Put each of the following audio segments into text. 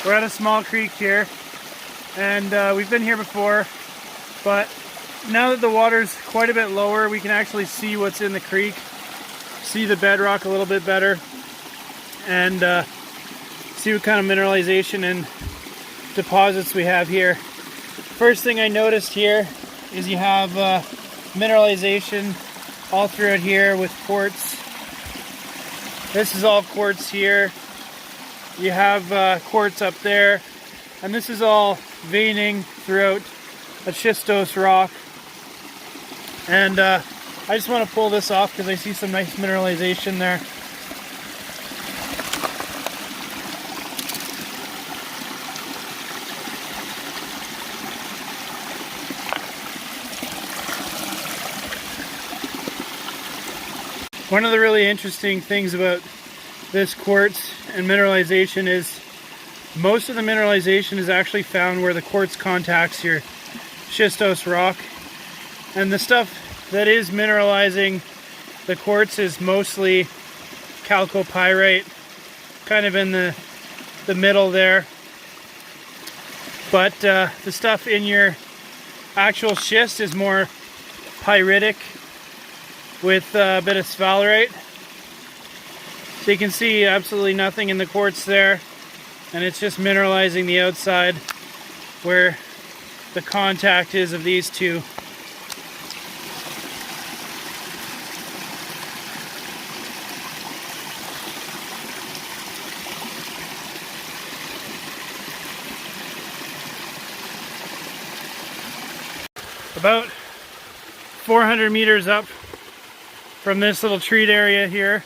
We're at a small creek here, and we've been here before, but now that the water's quite a bit lower, we can actually see what's in the creek, see the bedrock a little bit better, and see what kind of mineralization and deposits we have here. First thing I noticed here is you have mineralization all throughout here with quartz. This is all quartz here. You have quartz up there, and this is all veining throughout a schistose rock. And I just want to pull this off because I see some nice mineralization there. One of the really interesting things about this quartz and mineralization is most of the mineralization is actually found where the quartz contacts your schistose rock. And the stuff that is mineralizing the quartz is mostly chalcopyrite, kind of in the middle there. But the stuff in your actual schist is more pyritic with a bit of sphalerite. So you can see absolutely nothing in the quartz there, and it's just mineralizing the outside where the contact is of these two. About 400 meters up from this little treat area here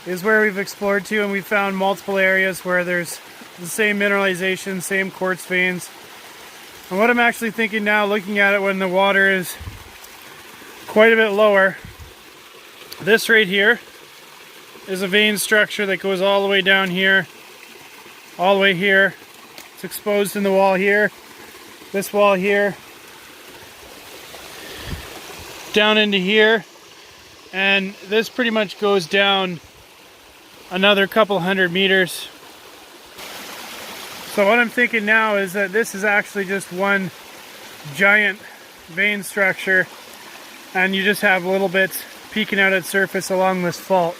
is where we've explored to, and we've found multiple areas where there's the same mineralization, same quartz veins. And what I'm actually thinking now, looking at it when the water is quite a bit lower, this right here is a vein structure that goes all the way down here, all the way here. It's exposed in the wall here, this wall here, down into here, and this pretty much goes down another couple hundred meters. So what I'm thinking now is that this is actually just one giant vein structure, and you just have little bits peeking out at surface along this fault.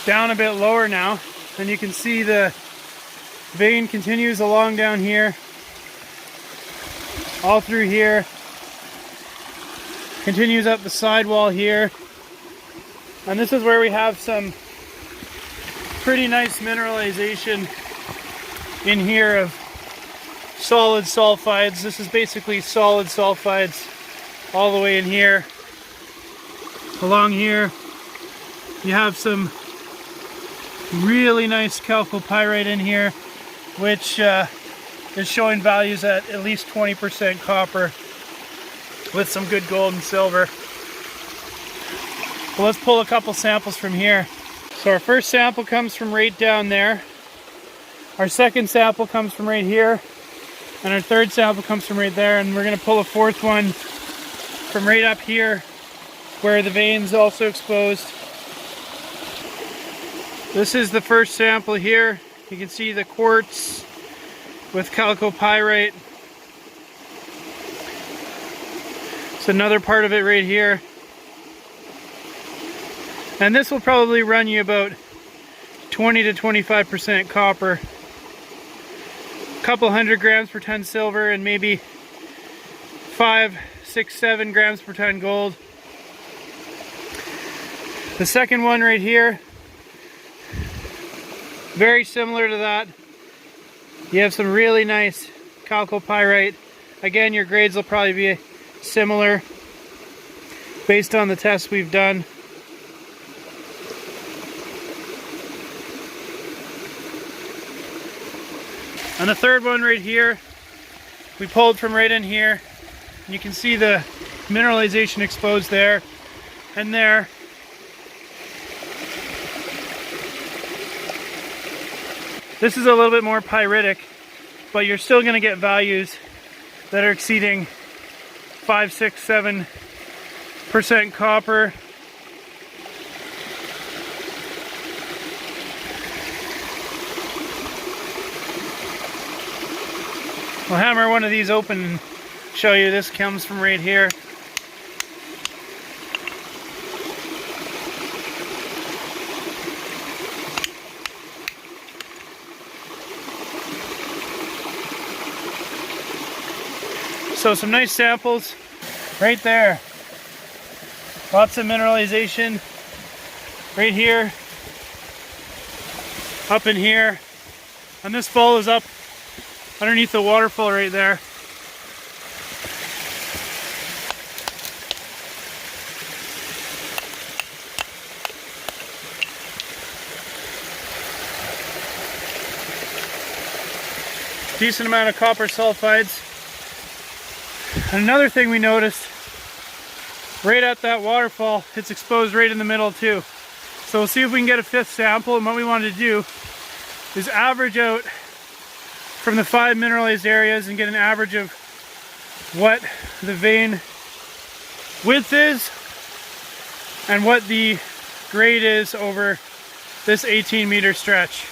Down a bit lower now, and you can see the vein continues along down here, all through here, continues up the sidewall here, and this is where we have some pretty nice mineralization in here of solid sulfides. This is basically solid sulfides all the way in here. Along here you have some really nice chalcopyrite in here, which is showing values at least 20% copper with some good gold and silver. Well, let's pull a couple samples from here. So our first sample comes from right down there. Our second sample comes from right here. And our third sample comes from right there. And we're going to pull a fourth one from right up here where the vein's also exposed. This is the first sample here. You can see the quartz with chalcopyrite. It's another part of it right here. And this will probably run you about 20 to 25% copper. A couple hundred grams per ton silver, and maybe 5, 6, 7 grams per ton gold. The second one right here, very similar to that. You have some really nice chalcopyrite. Again, your grades will probably be similar based on the tests we've done. And the third one right here, we pulled from right in here. You can see the mineralization exposed there and there. This is a little bit more pyritic, but you're still going to get values that are exceeding 5, 6, 7% copper. We'll hammer one of these open and show you. This comes from right here. So some nice samples right there. Lots of mineralization right here, up in here, and this follows up underneath the waterfall right there. Decent amount of copper sulfides. And another thing we noticed, right at that waterfall, it's exposed right in the middle too. So we'll see if we can get a fifth sample, and what we want to do is average out from the 5 mineralized areas and get an average of what the vein width is and what the grade is over this 18-meter stretch.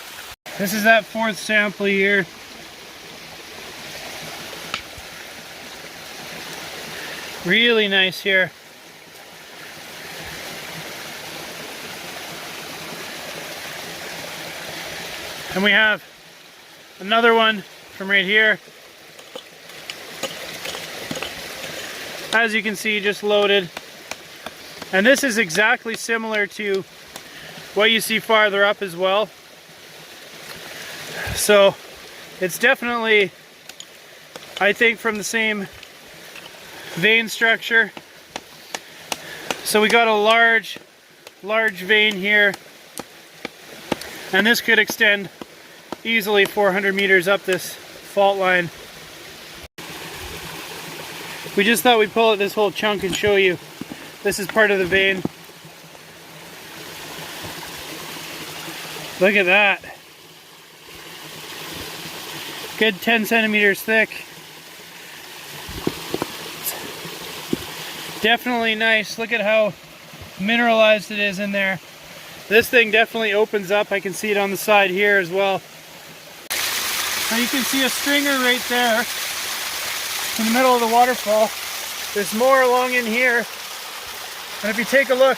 This is that fourth sample here. Really nice here. And we have another one from right here. As you can see, just loaded. And this is exactly similar to what you see farther up as well. So it's definitely, I think, from the same vein structure. So we got a large vein here, and this could extend easily 400 meters up this fault line. We just thought we'd pull out this whole chunk and show you. This is part of the vein. Look at that. Good 10 centimeters thick. Definitely nice. Look at how mineralized it is in there. This thing definitely opens up. I can see it on the side here as well. Now you can see a stringer right there in the middle of the waterfall. There's more along in here. And if you take a look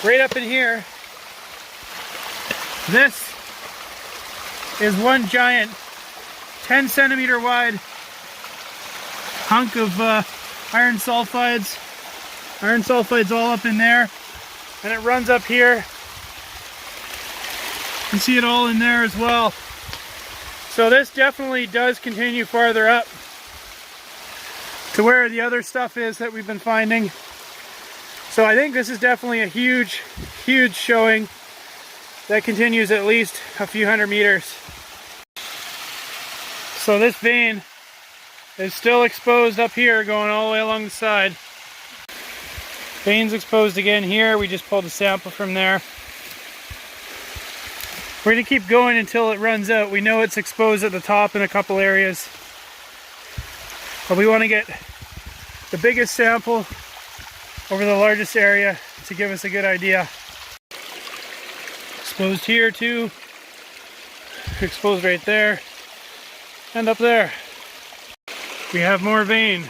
right up in here, this is one giant 10 centimeter wide hunk of iron sulfides. Iron sulfides all up in there, and it runs up here. You can see it all in there as well. So this definitely does continue farther up to where the other stuff is that we've been finding. So I think this is definitely a huge showing that continues at least a few hundred meters. So this vein is still exposed up here, going all the way along the side. Vein's exposed again here. We just pulled a sample from there. We're going to keep going until it runs out. We know it's exposed at the top in a couple areas, but we want to get the biggest sample over the largest area to give us a good idea. Exposed here too. Exposed right there and up there. We have more vein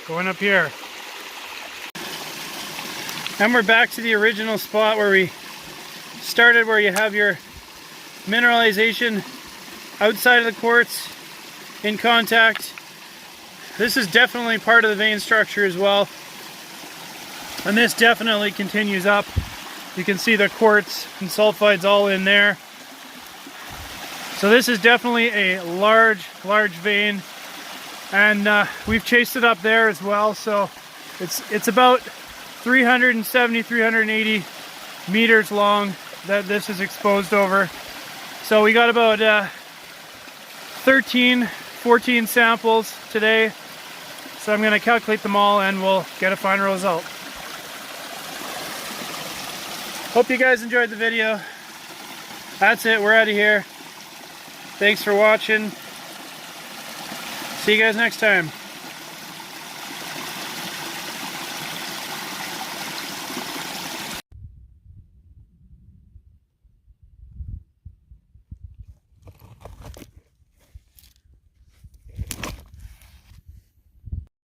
going up here. And we're back to the original spot where we started, where you have your mineralization outside of the quartz in contact. This is definitely part of the vein structure as well. And this definitely continues up. You can see the quartz and sulfides all in there. So this is definitely a large vein. And we've chased it up there as well, so it's about 370, 380 meters long that this is exposed over. So we got about 13, 14 samples today. So I'm going to calculate them all and we'll get a final result. Hope you guys enjoyed the video. That's it, we're out of here. Thanks for watching. See you guys next time.